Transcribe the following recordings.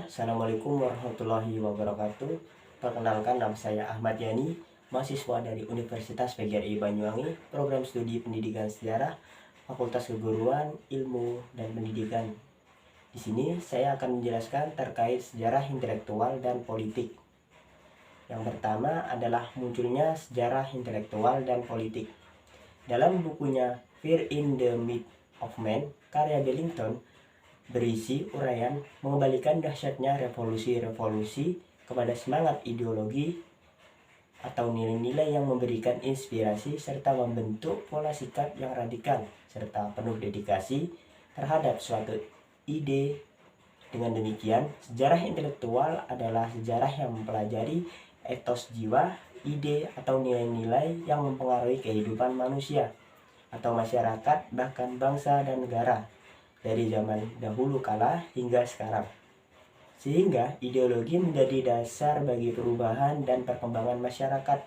Assalamualaikum warahmatullahi wabarakatuh. Perkenalkan, nama saya Ahmad Yani, mahasiswa dari Universitas PGRI Banyuwangi, program studi pendidikan sejarah, Fakultas Keguruan, Ilmu dan Pendidikan. Di sini saya akan menjelaskan terkait sejarah intelektual dan politik. Yang pertama adalah munculnya sejarah intelektual dan politik. Dalam bukunya Fear in the Myth of Man, karya Bellington, berisi uraian mengembalikan dahsyatnya revolusi-revolusi kepada semangat ideologi atau nilai-nilai yang memberikan inspirasi serta membentuk pola sikap yang radikal serta penuh dedikasi terhadap suatu ide. Dengan demikian, sejarah intelektual adalah sejarah yang mempelajari etos jiwa, ide atau nilai-nilai yang mempengaruhi kehidupan manusia atau masyarakat, bahkan bangsa dan negara dari zaman dahulu kala hingga sekarang, sehingga ideologi menjadi dasar bagi perubahan dan perkembangan masyarakat,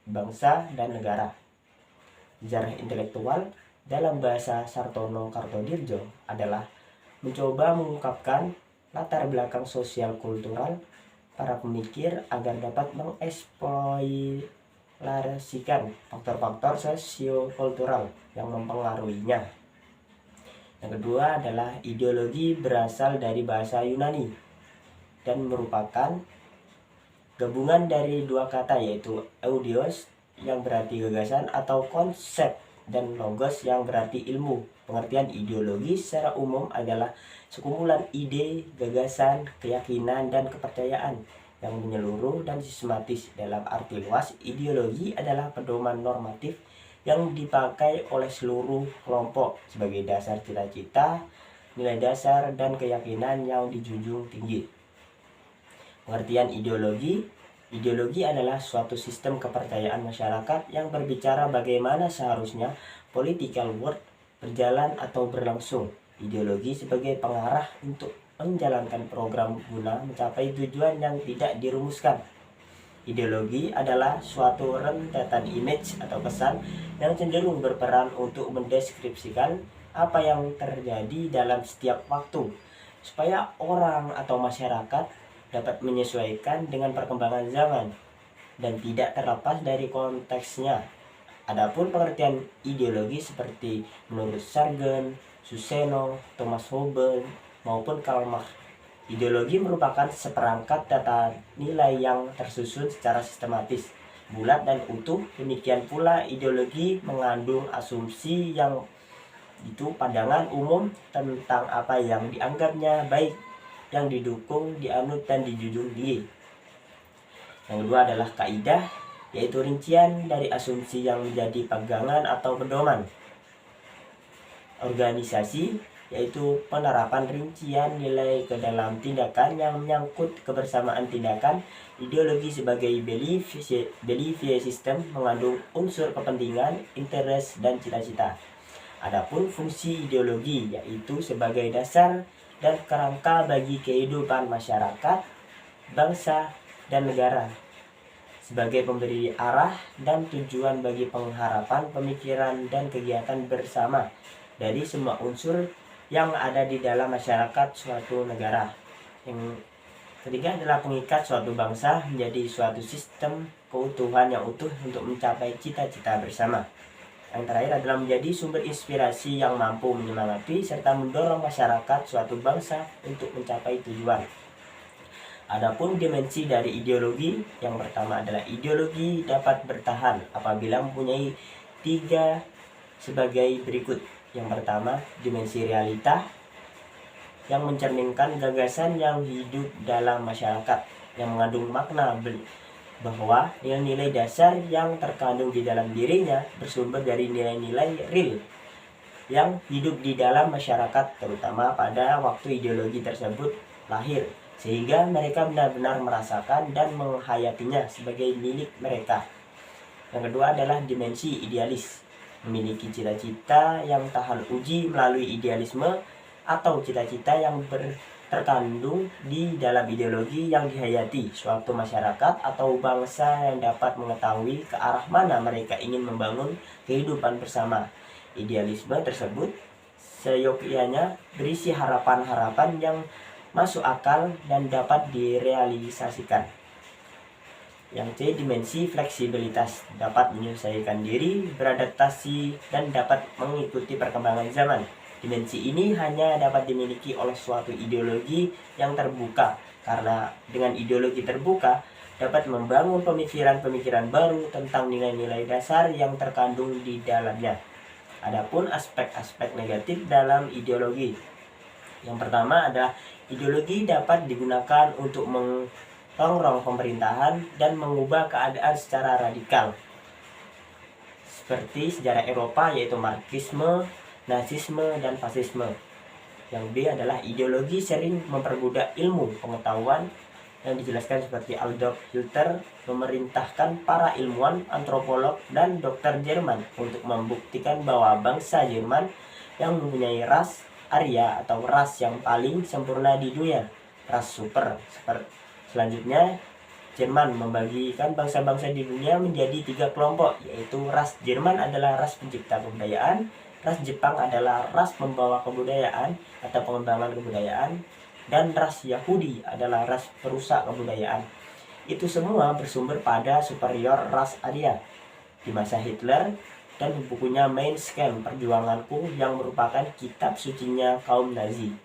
bangsa, dan negara. Sejarah intelektual dalam bahasa Sartono Kartodirjo adalah mencoba mengungkapkan latar belakang sosial kultural para pemikir agar dapat mengeksplorasikan faktor-faktor sosiokultural yang mempengaruhinya. Yang kedua adalah ideologi berasal dari bahasa Yunani dan merupakan gabungan dari dua kata, yaitu eudios yang berarti gagasan atau konsep dan logos yang berarti ilmu. Pengertian ideologi secara umum adalah sekumpulan ide, gagasan, keyakinan, dan kepercayaan yang menyeluruh dan sistematis. Dalam arti luas, ideologi adalah pedoman normatif yang dipakai oleh seluruh kelompok sebagai dasar cita-cita, nilai dasar, dan keyakinan yang dijunjung tinggi. Pengertian ideologi adalah suatu sistem kepercayaan masyarakat yang berbicara bagaimana seharusnya political world berjalan atau berlangsung. Ideologi sebagai pengarah untuk menjalankan program guna mencapai tujuan yang tidak dirumuskan. Ideologi adalah suatu rentetan image atau kesan yang cenderung berperan untuk mendeskripsikan apa yang terjadi dalam setiap waktu, supaya orang atau masyarakat dapat menyesuaikan dengan perkembangan zaman dan tidak terlepas dari konteksnya. Adapun pengertian ideologi seperti menurut Sargent, Suseno, Thomas Hobbes, maupun Karl Marx, ideologi merupakan seperangkat data nilai yang tersusun secara sistematis, bulat dan utuh. Demikian pula ideologi mengandung asumsi yang itu pandangan umum tentang apa yang dianggapnya baik, yang didukung, dianut, dan dijunjung tinggi. Yang kedua adalah kaidah, yaitu rincian dari asumsi yang menjadi pegangan atau pedoman. Organisasi, yaitu penerapan rincian nilai ke dalam tindakan yang menyangkut kebersamaan tindakan. Ideologi sebagai belief system mengandung unsur kepentingan, interest, dan cita-cita. Adapun fungsi ideologi, yaitu sebagai dasar dan kerangka bagi kehidupan masyarakat, bangsa, dan negara, sebagai pemberi arah dan tujuan bagi pengharapan, pemikiran, dan kegiatan bersama dari semua unsur yang ada di dalam masyarakat suatu negara. Yang ketiga adalah pengikat suatu bangsa menjadi suatu sistem keutuhan yang utuh untuk mencapai cita-cita bersama. Yang terakhir adalah menjadi sumber inspirasi yang mampu menyemangati serta mendorong masyarakat suatu bangsa untuk mencapai tujuan. Adapun dimensi dari ideologi, yang pertama adalah ideologi dapat bertahan apabila mempunyai tiga sebagai berikut. Yang pertama, dimensi realita yang mencerminkan gagasan yang hidup dalam masyarakat, yang mengandung makna bahwa nilai-nilai dasar yang terkandung di dalam dirinya bersumber dari nilai-nilai real yang hidup di dalam masyarakat, terutama pada waktu ideologi tersebut lahir, sehingga mereka benar-benar merasakan dan menghayatinya sebagai milik mereka. Yang kedua adalah dimensi idealis, memiliki cita-cita yang tahan uji melalui idealisme atau cita-cita yang terkandung di dalam ideologi yang dihayati suatu masyarakat atau bangsa yang dapat mengetahui ke arah mana mereka ingin membangun kehidupan bersama. Idealisme tersebut seyogyanya berisi harapan-harapan yang masuk akal dan dapat direalisasikan. Yang C, dimensi fleksibilitas, dapat menyesuaikan diri, beradaptasi, dan dapat mengikuti perkembangan zaman. Dimensi ini hanya dapat dimiliki oleh suatu ideologi yang terbuka, karena dengan ideologi terbuka dapat membangun pemikiran-pemikiran baru tentang nilai-nilai dasar yang terkandung di dalamnya. Adapun aspek-aspek negatif dalam ideologi. Yang pertama adalah ideologi dapat digunakan untuk rongrong pemerintahan dan mengubah keadaan secara radikal, seperti sejarah Eropa yaitu Marxisme, Nazisme, dan Fasisme. Yang B adalah ideologi sering memperbudak ilmu pengetahuan, yang dijelaskan seperti Adolf Hitler memerintahkan para ilmuwan, antropolog, dan dokter Jerman untuk membuktikan bahwa bangsa Jerman yang mempunyai ras Arya atau ras yang paling sempurna di dunia, ras super. Selanjutnya, Jerman membagikan bangsa-bangsa di dunia menjadi 3 kelompok, yaitu ras Jerman adalah ras pencipta kebudayaan, ras Jepang adalah ras pembawa kebudayaan atau pengembangan kebudayaan, dan ras Yahudi adalah ras perusak kebudayaan. Itu semua bersumber pada superior ras Arya di masa Hitler dan bukunya Mein Kampf, Perjuanganku, yang merupakan kitab sucinya kaum Nazi.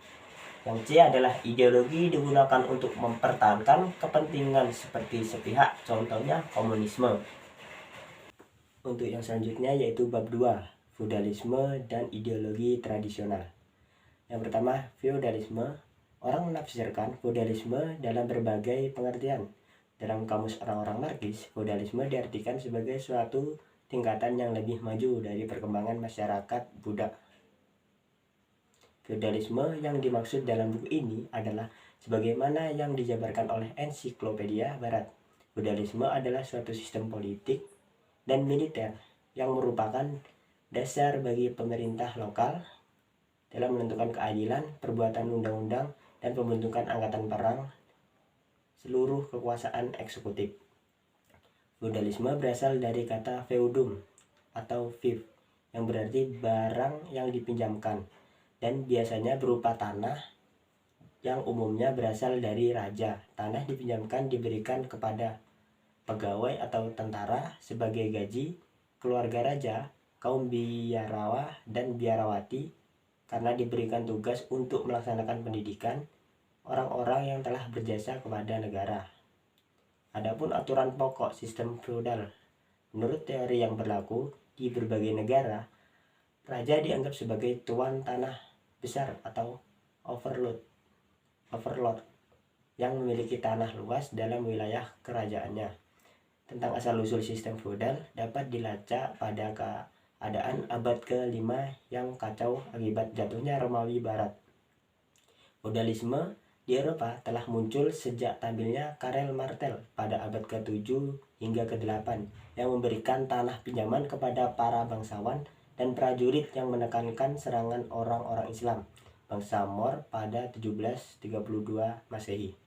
Yang C adalah ideologi digunakan untuk mempertahankan kepentingan seperti sepihak, contohnya komunisme. Untuk yang selanjutnya yaitu bab 2, feudalisme dan ideologi tradisional. Yang pertama, feudalisme. Orang menafsirkan feudalisme dalam berbagai pengertian. Dalam kamus orang-orang Marxis, feudalisme diartikan sebagai suatu tingkatan yang lebih maju dari perkembangan masyarakat budak. Feudalisme yang dimaksud dalam buku ini adalah sebagaimana yang dijabarkan oleh Ensiklopedia Barat. Feudalisme adalah suatu sistem politik dan militer yang merupakan dasar bagi pemerintah lokal dalam menentukan keadilan, perbuatan undang-undang, dan pembentukan angkatan perang seluruh kekuasaan eksekutif. Feudalisme berasal dari kata feudum atau fief yang berarti barang yang dipinjamkan, dan biasanya berupa tanah yang umumnya berasal dari raja. Tanah dipinjamkan diberikan kepada pegawai atau tentara sebagai gaji, keluarga raja, kaum biarawa dan biarawati karena diberikan tugas untuk melaksanakan pendidikan orang-orang yang telah berjasa kepada negara. Adapun aturan pokok sistem feudal, menurut teori yang berlaku di berbagai negara, raja dianggap sebagai tuan tanah besar atau overlord yang memiliki tanah luas dalam wilayah kerajaannya. Tentang asal-usul sistem feudal dapat dilacak pada keadaan abad ke-5 yang kacau akibat jatuhnya Romawi Barat. Feudalisme di Eropa telah muncul sejak tampilnya Karel Martel pada abad ke-7 hingga ke-8 yang memberikan tanah pinjaman kepada para bangsawan dan prajurit yang menekankan serangan orang-orang Islam bangsa Moor pada 1732 Masehi.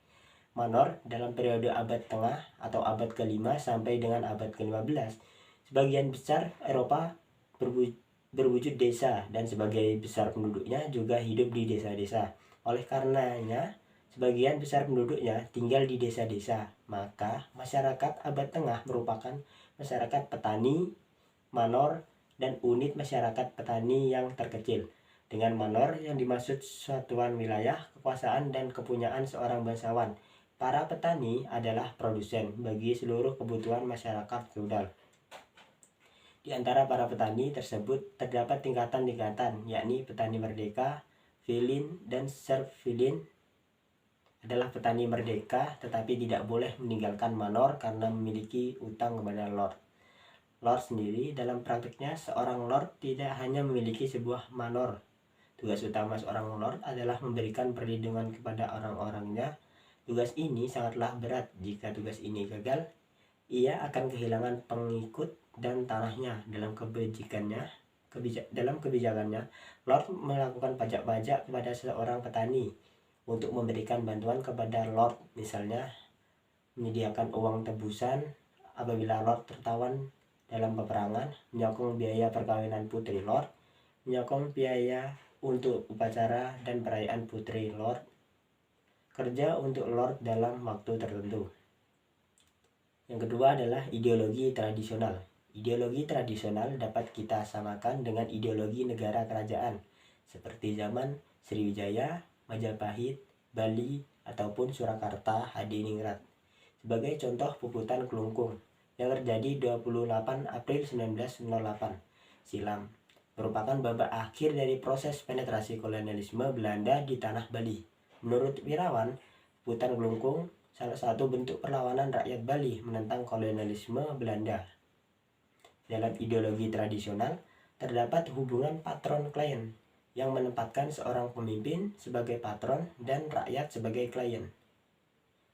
Manor dalam periode abad tengah atau abad ke-5 sampai dengan abad ke-15, sebagian besar Eropa berwujud desa dan sebagian besar penduduknya juga hidup di desa-desa. Oleh karenanya, sebagian besar penduduknya tinggal di desa-desa. Maka masyarakat abad tengah merupakan masyarakat petani, manor, dan unit masyarakat petani yang terkecil. Dengan manor yang dimaksud satuan wilayah, kekuasaan, dan kepunyaan seorang bangsawan. Para petani adalah produsen bagi seluruh kebutuhan masyarakat feudal. Di antara para petani tersebut terdapat tingkatan-tingkatan, yakni petani merdeka, villein, dan serfvillein. Adalah petani merdeka tetapi tidak boleh meninggalkan manor karena memiliki utang kepada lord. Lord sendiri dalam praktiknya seorang lord tidak hanya memiliki sebuah manor. Tugas utama seorang lord adalah memberikan perlindungan kepada orang-orangnya. Tugas ini sangatlah berat. Jika tugas ini gagal, ia akan kehilangan pengikut dan tanahnya. Dalam kebijakannya, lord melakukan pajak-pajak kepada seorang petani untuk memberikan bantuan kepada lord, misalnya menyediakan uang tebusan apabila lord tertawan dalam peperangan, menyokong biaya perkawinan putri lord, menyokong biaya untuk upacara dan perayaan putri lord, kerja untuk Lord dalam waktu tertentu. Yang kedua adalah ideologi tradisional. Ideologi tradisional dapat kita samakan dengan ideologi negara kerajaan seperti zaman Sriwijaya, Majapahit, Bali, ataupun Surakarta, Hadiningrat. Sebagai contoh Puputan Kelungkung yang terjadi 28 April 1908 silam merupakan babak akhir dari proses penetrasi kolonialisme Belanda di tanah Bali. Menurut Wirawan, Puputan Kelungkung salah satu bentuk perlawanan rakyat Bali menentang kolonialisme Belanda. Dalam ideologi tradisional, terdapat hubungan patron-klien yang menempatkan seorang pemimpin sebagai patron dan rakyat sebagai klien.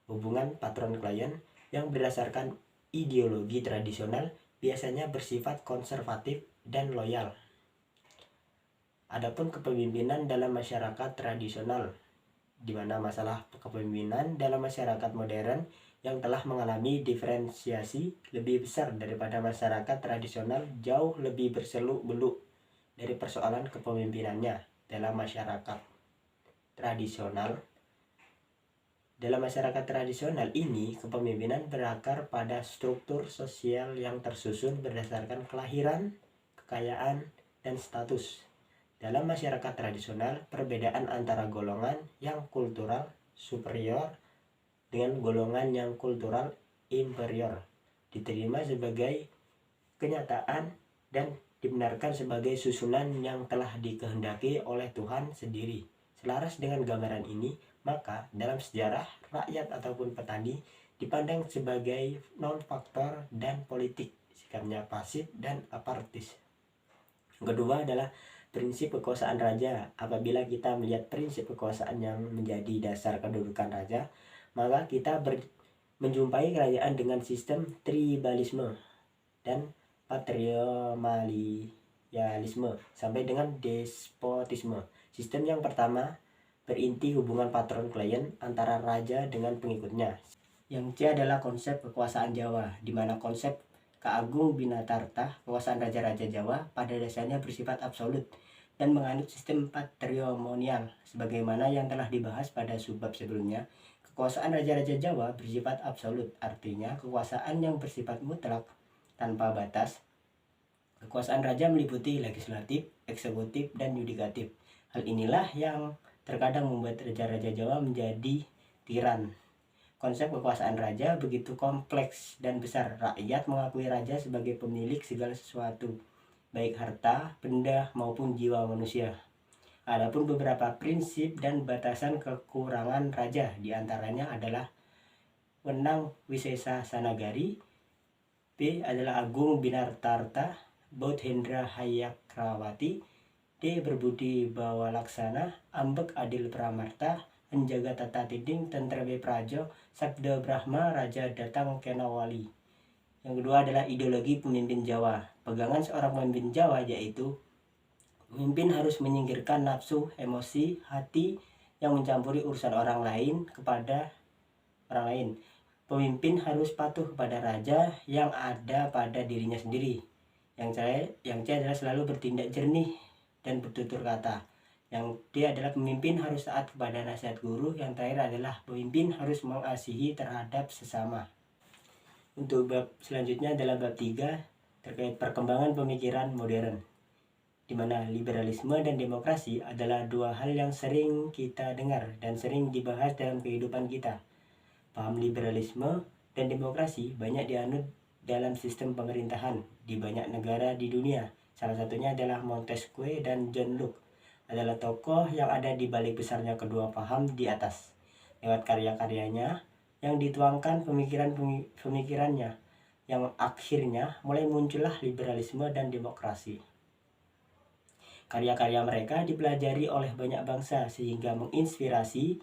Hubungan patron-klien yang berdasarkan ideologi tradisional biasanya bersifat konservatif dan loyal. Adapun kepemimpinan dalam masyarakat tradisional, di mana masalah kepemimpinan dalam masyarakat modern yang telah mengalami diferensiasi lebih besar daripada masyarakat tradisional jauh lebih berseluk-beluk dari persoalan kepemimpinannya dalam masyarakat tradisional. Dalam masyarakat tradisional ini, kepemimpinan berakar pada struktur sosial yang tersusun berdasarkan kelahiran, kekayaan, dan status. Dalam masyarakat tradisional, perbedaan antara golongan yang kultural superior dengan golongan yang kultural inferior diterima sebagai kenyataan dan dibenarkan sebagai susunan yang telah dikehendaki oleh Tuhan sendiri. Selaras dengan gambaran ini, maka dalam sejarah, rakyat ataupun petani dipandang sebagai non-faktor dan politik, sikapnya pasif dan apatis. Yang kedua adalah prinsip kekuasaan raja. Apabila kita melihat prinsip kekuasaan yang menjadi dasar kedudukan raja, maka kita menjumpai kerajaan dengan sistem tribalisme dan patrimonialisme sampai dengan despotisme. Sistem yang pertama berinti hubungan patron-klien antara raja dengan pengikutnya. Yang C adalah konsep kekuasaan Jawa, di mana konsep Ka Agung Binatarta, kekuasaan raja-raja Jawa, pada dasarnya bersifat absolut dan menganut sistem patrimonial sebagaimana yang telah dibahas pada subbab sebelumnya. Kekuasaan raja-raja Jawa bersifat absolut, artinya kekuasaan yang bersifat mutlak tanpa batas. Kekuasaan raja meliputi legislatif, eksekutif, dan yudikatif. Hal inilah yang terkadang membuat raja-raja Jawa menjadi tiran. Konsep kekuasaan raja begitu kompleks dan besar. Rakyat mengakui raja sebagai pemilik segala sesuatu, baik harta, benda, maupun jiwa manusia. Adapun beberapa prinsip dan batasan kekurangan raja, diantaranya adalah Wenang Wisesa Sanagari, B adalah Agung Binartarta, Baut Hendra Hayakrawati, D berbudi bawalaksana, Ambek Adil Pramarta, Menjaga Tata Tiding, Tentra Beprajo, Sabda Brahma, Raja Datang Kenawali. Yang kedua adalah ideologi pemimpin Jawa. Pegangan seorang pemimpin Jawa yaitu pemimpin harus menyingkirkan nafsu, emosi, hati yang mencampuri urusan orang lain kepada orang lain. Pemimpin harus patuh kepada raja yang ada pada dirinya sendiri. Yang C adalah selalu bertindak jernih dan bertutur kata. Yang D adalah pemimpin harus taat kepada nasihat guru. Yang terakhir adalah pemimpin harus mengasihi terhadap sesama. Untuk bab selanjutnya adalah bab 3 terkait perkembangan pemikiran modern, di mana liberalisme dan demokrasi adalah dua hal yang sering kita dengar dan sering dibahas dalam kehidupan kita. Paham liberalisme dan demokrasi banyak dianut dalam sistem pemerintahan di banyak negara di dunia. Salah satunya adalah Montesquieu dan John Locke adalah tokoh yang ada di balik besarnya kedua paham di atas. Lewat karya-karyanya yang dituangkan pemikirannya yang akhirnya mulai muncullah liberalisme dan demokrasi. Karya-karya mereka dipelajari oleh banyak bangsa sehingga menginspirasi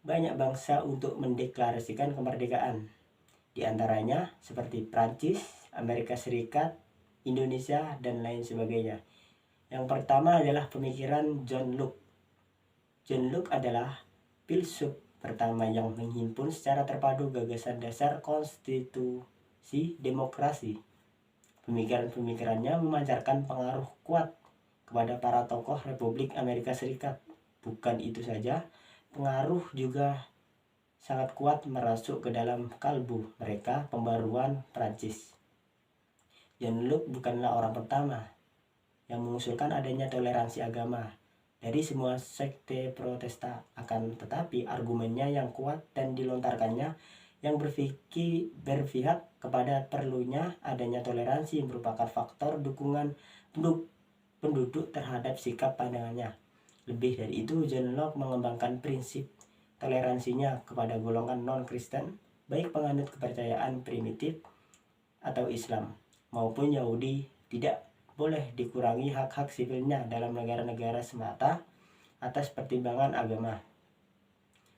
banyak bangsa untuk mendeklarasikan kemerdekaan. Di antaranya seperti Prancis, Amerika Serikat, Indonesia, dan lain sebagainya. Yang pertama adalah pemikiran John Locke. John Locke adalah filsuf pertama yang menghimpun secara terpadu gagasan dasar konstitusi demokrasi. Pemikiran-pemikirannya memancarkan pengaruh kuat kepada para tokoh Republik Amerika Serikat. Bukan itu saja, pengaruh juga sangat kuat merasuk ke dalam kalbu mereka pembaruan Prancis. John Locke bukanlah orang pertama yang mengusulkan adanya toleransi agama dari semua sekte Protestan, akan tetapi argumennya yang kuat dan dilontarkannya yang berpihak kepada perlunya adanya toleransi merupakan faktor dukungan penduduk terhadap sikap pandangannya. Lebih dari itu, John Locke mengembangkan prinsip toleransinya kepada golongan non-Kristen, baik penganut kepercayaan primitif atau Islam maupun Yahudi. Tidak boleh dikurangi hak-hak sipilnya dalam negara-negara semata atas pertimbangan agama.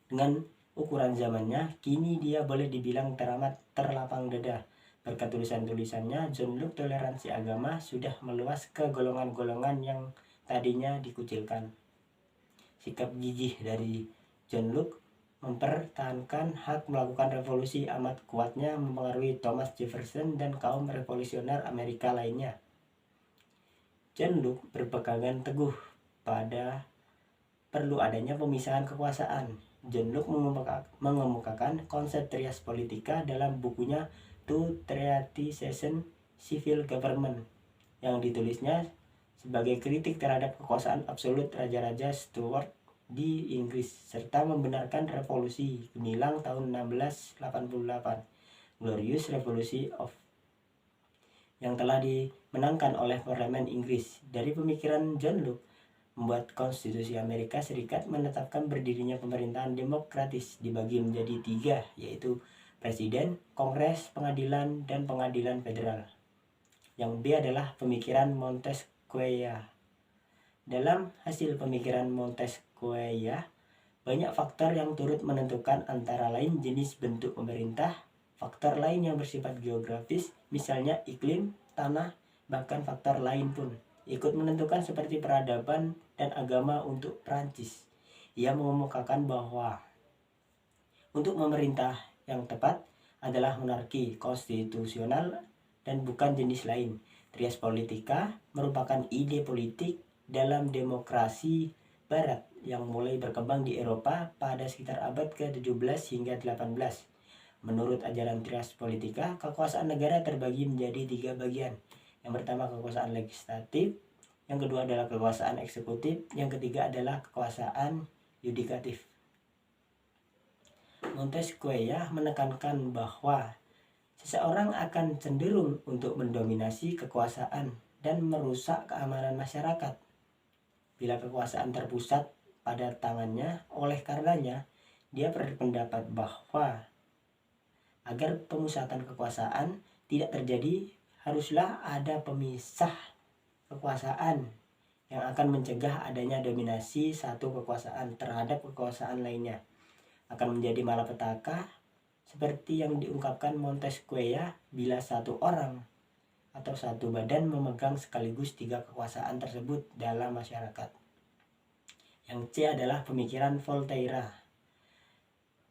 Dengan ukuran zamannya, kini dia boleh dibilang teramat terlapang dada. Berkat tulisan-tulisannya, John Locke toleransi agama sudah meluas ke golongan-golongan yang tadinya dikucilkan. Sikap gigih dari John Locke mempertahankan hak melakukan revolusi amat kuatnya mempengaruhi Thomas Jefferson dan kaum revolusioner Amerika lainnya. John Locke berpegangan teguh pada perlu adanya pemisahan kekuasaan. John Locke mengemukakan konsep trias politika dalam bukunya To Treatise Civil Government yang ditulisnya sebagai kritik terhadap kekuasaan absolut Raja-Raja Stuart di Inggris serta membenarkan revolusi gemilang tahun 1688, Glorious Revolution yang telah dimenangkan oleh Parlemen Inggris. Dari pemikiran John Locke membuat konstitusi Amerika Serikat menetapkan berdirinya pemerintahan demokratis dibagi menjadi 3, yaitu Presiden, Kongres, Pengadilan, dan Pengadilan Federal. Yang B adalah pemikiran Montesquieu. Dalam hasil pemikiran Montesquieu, banyak faktor yang turut menentukan, antara lain jenis bentuk pemerintah, faktor lain yang bersifat geografis, misalnya iklim, tanah, bahkan faktor lain pun ikut menentukan seperti peradaban dan agama untuk Prancis. Ia mengemukakan bahwa untuk memerintah yang tepat adalah monarki konstitusional dan bukan jenis lain. Trias politika merupakan ide politik dalam demokrasi Barat yang mulai berkembang di Eropa pada sekitar abad ke-17 hingga 18. Menurut ajaran trias politika, kekuasaan negara terbagi menjadi 3 bagian. Yang pertama kekuasaan legislatif, yang kedua adalah kekuasaan eksekutif, yang ketiga adalah kekuasaan yudikatif. Montesquieu menekankan bahwa seseorang akan cenderung untuk mendominasi kekuasaan dan merusak keamanan masyarakat bila kekuasaan terpusat pada tangannya. Oleh karenanya, dia berpendapat bahwa agar pemusatan kekuasaan tidak terjadi, haruslah ada pemisah kekuasaan yang akan mencegah adanya dominasi satu kekuasaan terhadap kekuasaan lainnya. Akan menjadi malapetaka seperti yang diungkapkan Montesquieu bila satu orang atau satu badan memegang sekaligus 3 kekuasaan tersebut dalam masyarakat. Yang C adalah pemikiran Voltaire.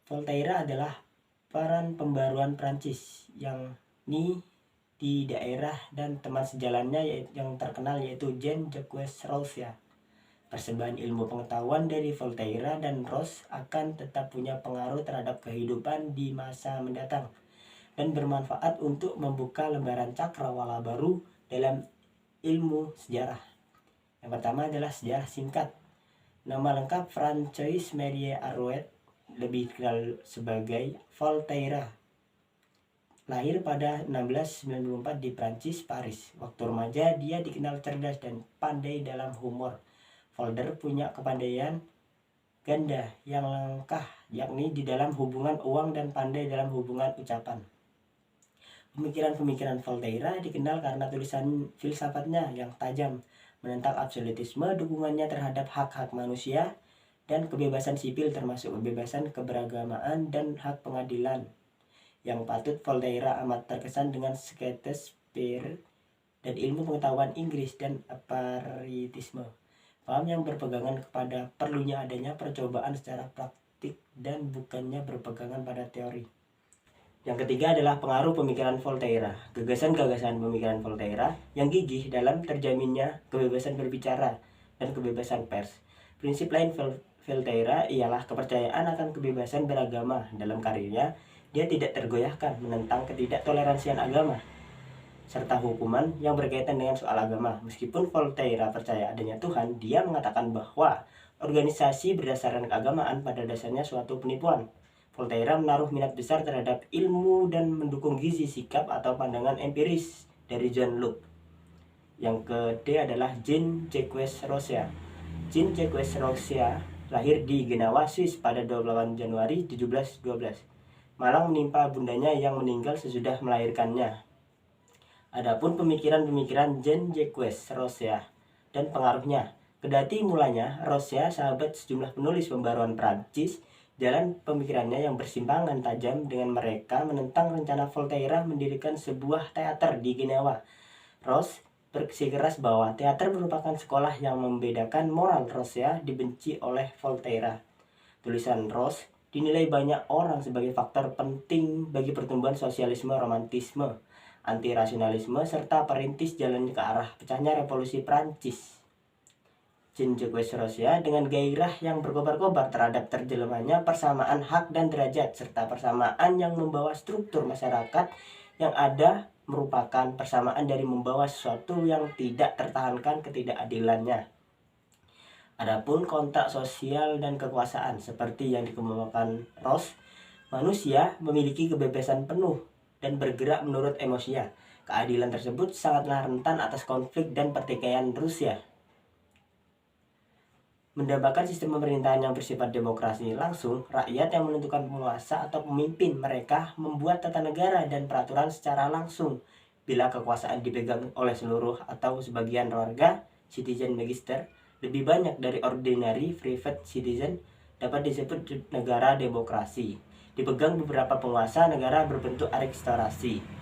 Voltaire adalah peran pembaruan Prancis yang di daerah dan teman sejalannya yang terkenal yaitu Jean-Jacques Rousseau. Persembahan ilmu pengetahuan dari Voltaire dan Rousseau akan tetap punya pengaruh terhadap kehidupan di masa mendatang dan bermanfaat untuk membuka lembaran cakrawala baru dalam ilmu sejarah. Yang pertama adalah sejarah singkat. Nama lengkap François-Marie Arouet, lebih dikenal sebagai Voltaire. Lahir pada 1694 di Prancis, Paris. Waktu remaja dia dikenal cerdas dan pandai dalam humor. Voltaire punya kepandaian ganda yang langkah, yakni di dalam hubungan uang dan pandai dalam hubungan ucapan. Pemikiran-pemikiran Voltaire dikenal karena tulisan filsafatnya yang tajam menentang absolutisme, dukungannya terhadap hak-hak manusia dan kebebasan sipil termasuk kebebasan keberagamaan dan hak pengadilan. Yang patut, Voltaire amat terkesan dengan Shakespeare dan ilmu pengetahuan Inggris dan aparatisme. Paham yang berpegangan kepada perlunya adanya percobaan secara praktik dan bukannya berpegangan pada teori. Yang ketiga adalah pengaruh pemikiran Voltaire. Gagasan-gagasan pemikiran Voltaire yang gigih dalam terjaminnya kebebasan berbicara dan kebebasan pers. Prinsip lain Voltaire ialah kepercayaan akan kebebasan beragama. Dalam karirnya, dia tidak tergoyahkan menentang ketidaktoleransian agama serta hukuman yang berkaitan dengan soal agama. Meskipun Voltaire percaya adanya Tuhan, dia mengatakan bahwa organisasi berdasarkan keagamaan pada dasarnya suatu penipuan. Voltaire menaruh minat besar terhadap ilmu dan mendukung gizi sikap atau pandangan empiris dari John Locke. Yang kedua adalah Jean-Jacques Rousseau. Jean-Jacques Rousseau lahir di Genawa, Swiss pada 28 Januari 1712. Malang menimpa bundanya yang meninggal sesudah melahirkannya. Adapun pemikiran-pemikiran Jean-Jacques Rousseau dan pengaruhnya, kedati mulanya Rousseau sahabat sejumlah penulis pembaruan Prancis, jalan pemikirannya yang bersimpangan tajam dengan mereka menentang rencana Voltaire mendirikan sebuah teater di Genawa. Rousseau bersikeras bahwa teater merupakan sekolah yang membedakan moral. Rousseau dibenci oleh Voltaire. Tulisan Rousseau dinilai banyak orang sebagai faktor penting bagi pertumbuhan sosialisme, romantisme, anti-rasionalisme, serta perintis jalannya ke arah pecahnya revolusi Prancis. Jean-Jacques Rousseau dengan gairah yang berkobar-kobar terhadap terjelamanya persamaan hak dan derajat, serta persamaan yang membawa struktur masyarakat yang ada merupakan persamaan dari membawa sesuatu yang tidak tertahankan ketidakadilannya. Adapun kontrak sosial dan kekuasaan seperti yang dikemukakan Rousseau, manusia memiliki kebebasan penuh dan bergerak menurut emosinya. Keadilan tersebut sangatlah rentan atas konflik dan pertikaian Rusia. Mendambakan sistem pemerintahan yang bersifat demokrasi langsung, rakyat yang menentukan penguasa atau pemimpin. Mereka membuat tata negara dan peraturan secara langsung. Bila kekuasaan dipegang oleh seluruh atau sebagian warga, citizen magister, lebih banyak dari ordinary private citizen, dapat disebut negara demokrasi. Dipegang beberapa penguasa, negara berbentuk aristokrasi.